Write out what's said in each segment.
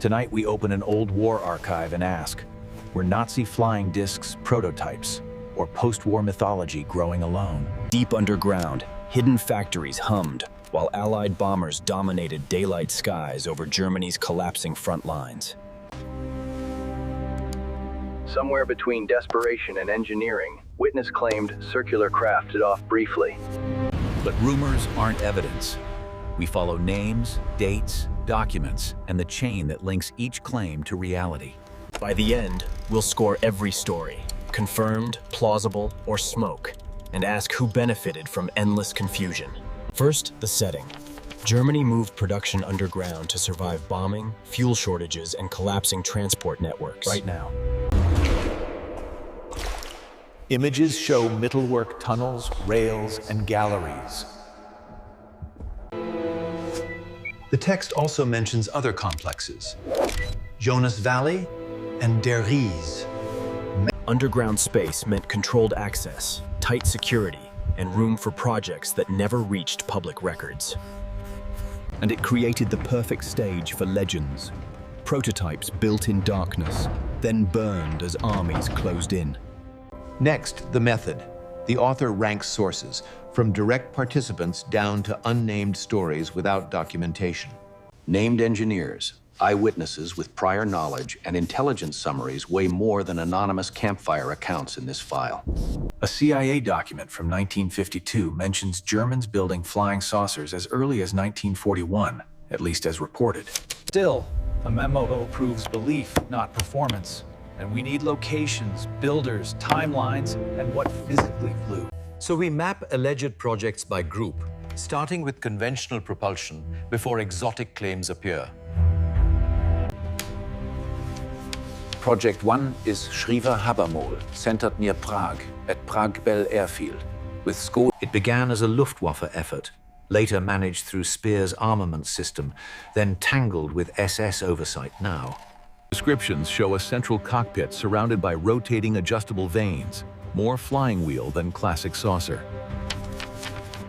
Tonight we open an old war archive and ask, were Nazi flying discs prototypes or post-war mythology growing alone? Deep underground, hidden factories hummed while Allied bombers dominated daylight skies over Germany's collapsing front lines. Somewhere between desperation and engineering, witness claimed circular crafted off briefly. But rumors aren't evidence. We follow names, dates, documents, and the chain that links each claim to reality. By the end, we'll score every story, confirmed, plausible, or smoke, and ask who benefited from endless confusion. First, the setting. Germany moved production underground to survive bombing, fuel shortages, and collapsing transport networks. Right now. Images show metalwork tunnels, rails, and galleries. The text also mentions other complexes, Jonas Valley and Der Ries. Underground space meant controlled access, tight security, and room for projects that never reached public records. And it created the perfect stage for legends. Prototypes built in darkness, then burned as armies closed in. Next, the method. The author ranks sources, from direct participants down to unnamed stories without documentation. Named engineers, eyewitnesses with prior knowledge, and intelligence summaries weigh more than anonymous campfire accounts in this file. A CIA document from 1952 mentions Germans building flying saucers as early as 1941, at least as reported. Still, a memo proves belief, not performance. And we need locations, builders, timelines, and what physically flew. So we map alleged projects by group, starting with conventional propulsion before exotic claims appear. Project 1 is Schriever Habermohl, centered near Prague, at Prague Bell Airfield. With score, it began as a Luftwaffe effort, later managed through Speer's armament system, then tangled with SS oversight now. Descriptions show a central cockpit surrounded by rotating adjustable vanes, more flying wheel than classic saucer.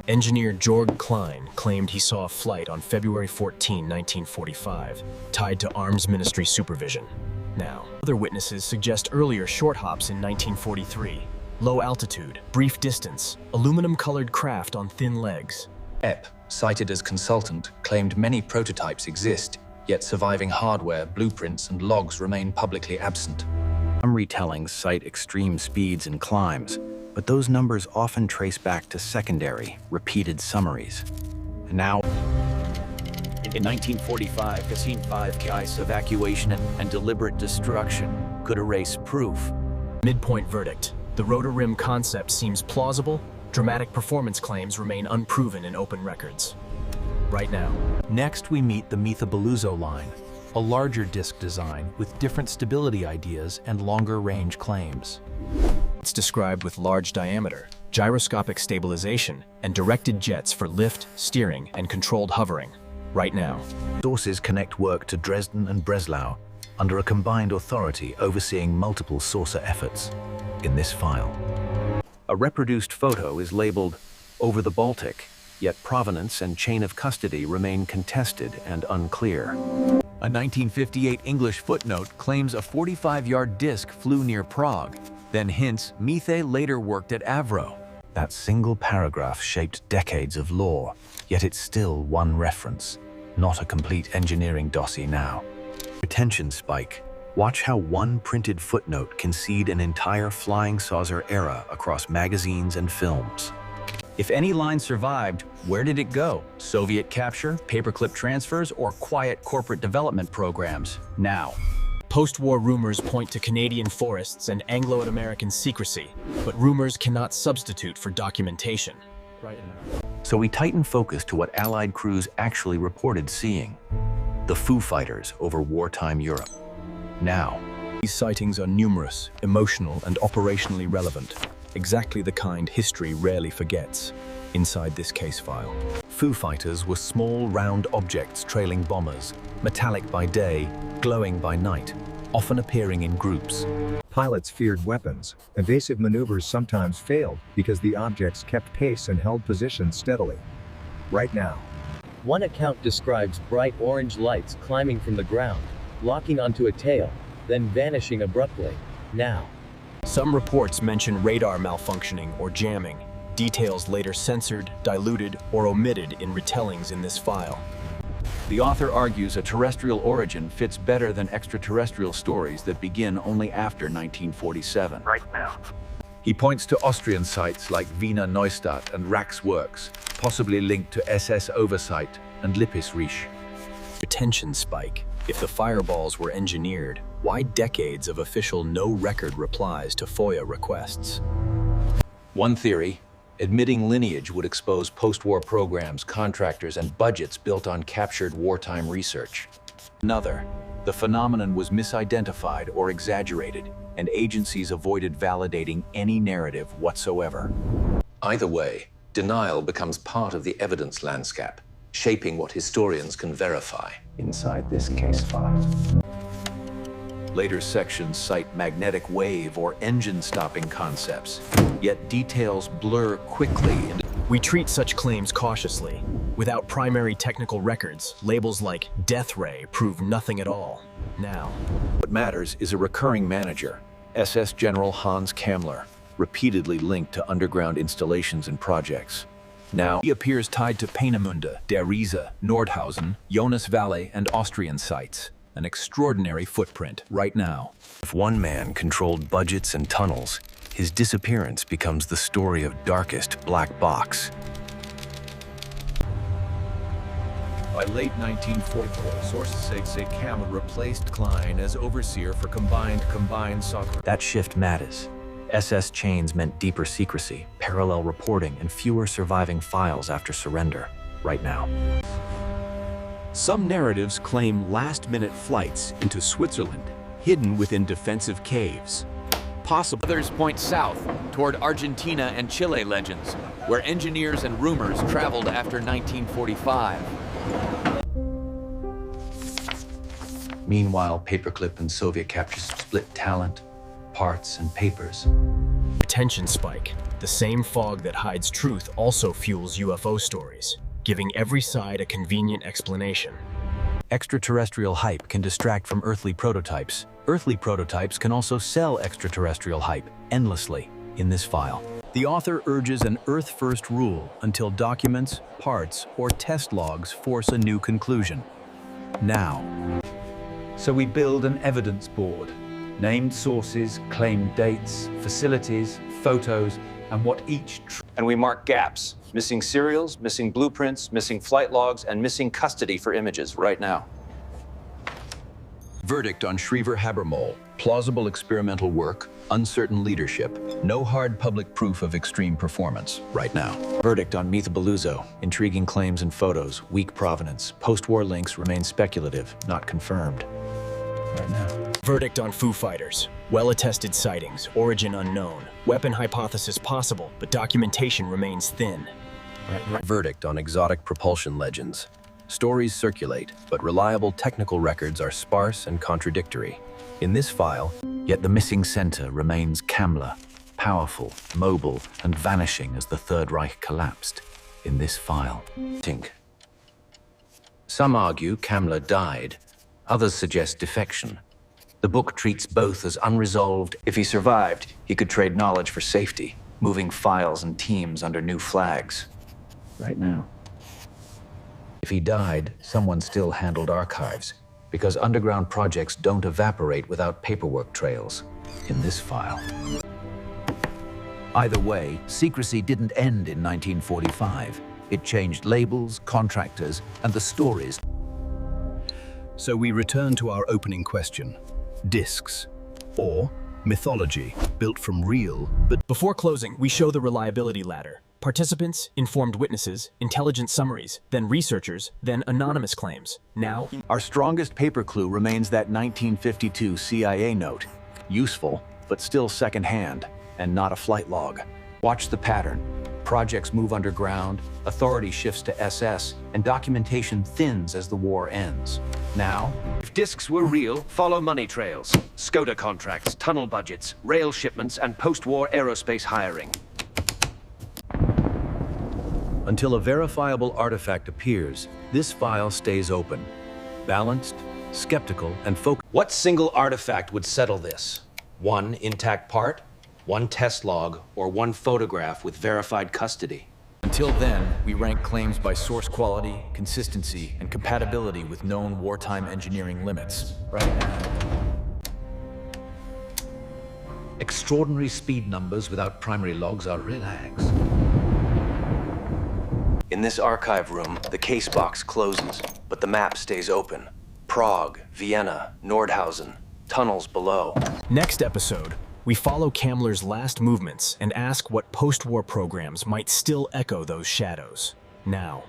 Engineer Georg Klein claimed he saw a flight on February 14, 1945, tied to Arms Ministry supervision. Now, other witnesses suggest earlier short hops in 1943, low altitude, brief distance, aluminum-colored craft on thin legs. Epp, cited as consultant, claimed many prototypes exist, yet surviving hardware, blueprints, and logs remain publicly absent. Some retellings cite extreme speeds and climbs, but those numbers often trace back to secondary, repeated summaries. And now, in 1945, Cassine 5 case evacuation and deliberate destruction could erase proof. Midpoint verdict. The rotor rim concept seems plausible. Dramatic performance claims remain unproven in open records. Right now. Next, we meet the Miethe Belluzzo line, a larger disc design with different stability ideas and longer range claims. It's described with large diameter, gyroscopic stabilization, and directed jets for lift, steering, and controlled hovering. Right now. Sources connect work to Dresden and Breslau under a combined authority overseeing multiple saucer efforts in this file. A reproduced photo is labeled "Over the Baltic," yet provenance and chain of custody remain contested and unclear. A 1958 English footnote claims a 45-yard disc flew near Prague, then hints Miethe later worked at Avro. That single paragraph shaped decades of lore, yet it's still one reference, not a complete engineering dossier now. Retention spike. Watch how one printed footnote can seed an entire flying saucer era across magazines and films. If any line survived, where did it go? Soviet capture, paperclip transfers, or quiet corporate development programs? Now. Post-war rumors point to Canadian forests and Anglo-American secrecy, but rumors cannot substitute for documentation. So we tighten focus to what Allied crews actually reported seeing. The Foo Fighters over wartime Europe. Now. These sightings are numerous, emotional, and operationally relevant. Exactly the kind history rarely forgets inside this case file. Foo Fighters were small, round objects trailing bombers, metallic by day, glowing by night, often appearing in groups. Pilots feared weapons. Evasive maneuvers sometimes failed because the objects kept pace and held position steadily. Right now. One account describes bright orange lights climbing from the ground. locking onto a tail, then vanishing abruptly. Now. Some reports mention radar malfunctioning or jamming, details later censored, diluted, or omitted in retellings in this file. The author argues a terrestrial origin fits better than extraterrestrial stories that begin only after 1947. Right now. He points to Austrian sites like Wiener Neustadt and Rack's works, possibly linked to SS oversight and Lippis Riche. Attention spike. If the fireballs were engineered, why decades of official no-record replies to FOIA requests? One theory, admitting lineage would expose post-war programs, contractors, and budgets built on captured wartime research. Another, the phenomenon was misidentified or exaggerated, and agencies avoided validating any narrative whatsoever. Either way, denial becomes part of the evidence landscape, shaping what historians can verify inside this case file. Later sections cite magnetic wave or engine-stopping concepts, yet details blur quickly into... We treat such claims cautiously. Without primary technical records, labels like death ray prove nothing at all. Now, What matters is a recurring manager, SS General Hans Kammler, repeatedly linked to underground installations and projects. Now, he appears tied to Peenemünde, Der Riese, Nordhausen, Jonas Valley, and Austrian sites. An extraordinary footprint right now. If one man controlled budgets and tunnels, his disappearance becomes the story of darkest black box. By late 1944, sources say Kammler replaced Klein as overseer for combined soccer. That shift matters. SS chains meant deeper secrecy, parallel reporting, and fewer surviving files after surrender. Right now. Some narratives claim last-minute flights into Switzerland, hidden within defensive caves. Others point south, toward Argentina and Chile legends, where engineers and rumors traveled after 1945. Meanwhile, Paperclip and Soviet captures split talent, parts, and papers. attention spike. The same fog that hides truth also fuels UFO stories, giving every side a convenient explanation. Extraterrestrial hype can distract from earthly prototypes. Earthly prototypes can also sell extraterrestrial hype endlessly in this file. The author urges an Earth-first rule until documents, parts, or test logs force a new conclusion. Now. So we build an evidence board. Named sources, claimed dates, facilities, photos, and what each... And we mark gaps. Missing serials, missing blueprints, missing flight logs, and missing custody for images right now. Verdict on Schriever Habermohl. Plausible experimental work, uncertain leadership, no hard public proof of extreme performance right now. Verdict on Miethe Belluzzo. Intriguing claims and photos, weak provenance. Post-war links remain speculative, not confirmed. Right now. Verdict on Foo Fighters. Well-attested sightings, origin unknown. Weapon hypothesis possible, but documentation remains thin. Verdict on exotic propulsion legends. Stories circulate, but reliable technical records are sparse and contradictory. In this file, yet the missing center remains Kammler, powerful, mobile, and vanishing as the Third Reich collapsed. In this file. Some argue Kammler died, others suggest defection. The book treats both as unresolved. If he survived, he could trade knowledge for safety, moving files and teams under new flags. Right now. If he died, someone still handled archives, because underground projects don't evaporate without paperwork trails. In this file. Either way, secrecy didn't end in 1945. It changed labels, contractors, and the stories. So we return to our opening question. Discs, or mythology, built from real, but... Before closing, we show the reliability ladder. Participants, informed witnesses, intelligence summaries, then researchers, then anonymous claims. Now, Our strongest paper clue remains that 1952 CIA note. Useful, but still secondhand, and not a flight log. Watch the pattern. Projects move underground, authority shifts to SS, and documentation thins as the war ends. Now, if discs were real, follow money trails, Skoda contracts, tunnel budgets, rail shipments, and post-war aerospace hiring. Until a verifiable artifact appears, this file stays open, balanced, skeptical, and focused. What single artifact would settle this? One intact part, one test log, or one photograph with verified custody? Until then, we rank claims by source quality, consistency, and compatibility with known wartime engineering limits. Right now. Extraordinary speed numbers without primary logs are relax. In this archive room, the case box closes, but the map stays open. Prague, Vienna, Nordhausen, tunnels below. Next episode, we follow Kammler's last movements and ask what post-war programs might still echo those shadows. Now,